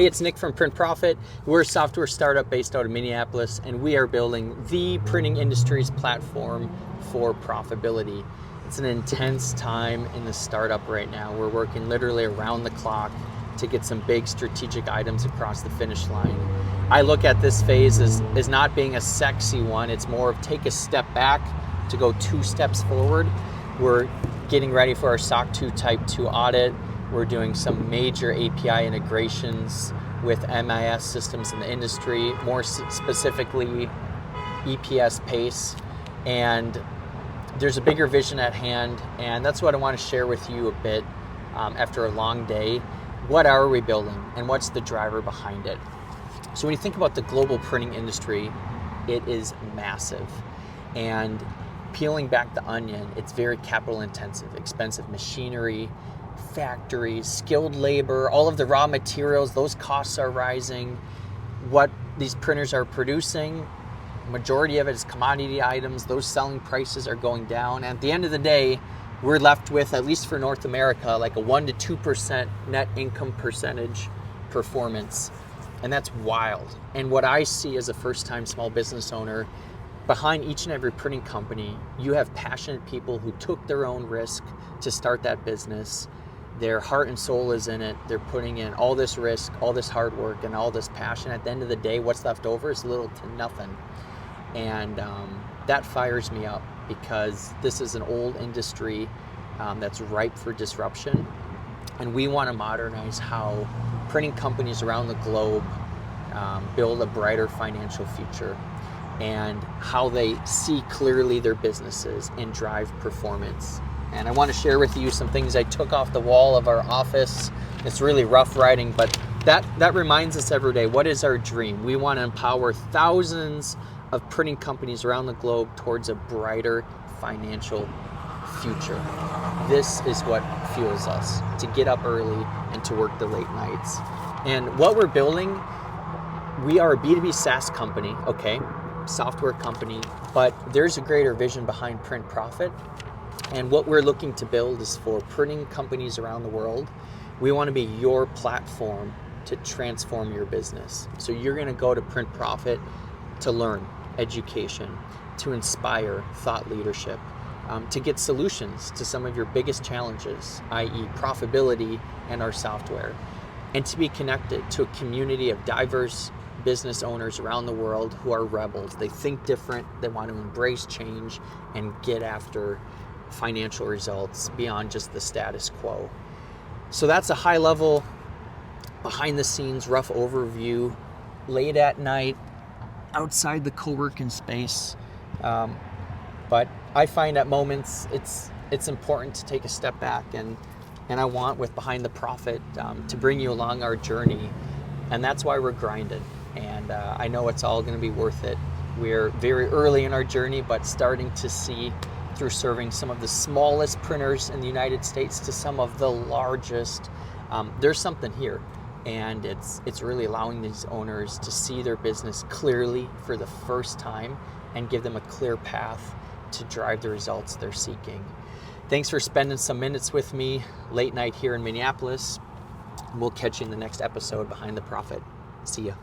Hey, it's Nick from Print Profit. We're a software startup based out of Minneapolis, and we are building the printing industry's platform for profitability. It's an intense time in the startup right now. We're working literally around the clock to get some big strategic items across the finish line. I look at this phase as not being a sexy one. It's more of take a step back to go 2 steps forward. We're getting ready for our SOC 2 Type 2 audit. We're doing some major API integrations with MIS systems in the industry, more specifically EPS PACE, and there's a bigger vision at hand, and that's what I want to share with you a bit after a long day. What are we building, and what's the driver behind it? So when you think about the global printing industry, it is massive, and peeling back the onion, it's very capital intensive, expensive machinery, factories, skilled labor, all of the raw materials, those costs are rising. What these printers are producing, majority of it is commodity items. Those selling prices are going down. And at the end of the day, we're left with, at least for North America, like a 1% to 2% net income percentage performance. And that's wild. And what I see as a first-time small business owner, behind each and every printing company, you have passionate people who took their own risk to start that business. Their heart and soul is in it. They're putting in all this risk, all this hard work, and all this passion. At the end of the day, what's left over is little to nothing. And that fires me up, because this is an old industry that's ripe for disruption. And we want to modernize how printing companies around the globe build a brighter financial future, and how they see clearly their businesses and drive performance. And I want to share with you some things I took off the wall of our office. It's really rough writing, but that reminds us every day, what is our dream? We want to empower thousands of printing companies around the globe towards a brighter financial future. This is what fuels us to get up early and to work the late nights. And what we're building, we are a B2B SaaS company, okay? Software company, but there's a greater vision behind Print Profit. And what we're looking to build is for printing companies around the world. We want to be your platform to transform your business. So you're going to go to Print Profit to learn education, to inspire thought leadership, to get solutions to some of your biggest challenges, i.e. profitability and our software, and to be connected to a community of diverse business owners around the world who are rebels. They think different, they want to embrace change and get after financial results beyond just the status quo. So that's a high level, behind the scenes, rough overview, late at night, outside the co-working space. But I find at moments it's important to take a step back, and I want, with Behind the Profit, to bring you along our journey, and that's why we're grinding. And I know it's all going to be worth it. We're very early in our journey, but starting to see, through serving some of the smallest printers in the United States to some of the largest, there's something here. And it's really allowing these owners to see their business clearly for the first time and give them a clear path to drive the results they're seeking. Thanks for spending some minutes with me late night here in Minneapolis. We'll catch you in the next episode, Behind the Profit. See ya.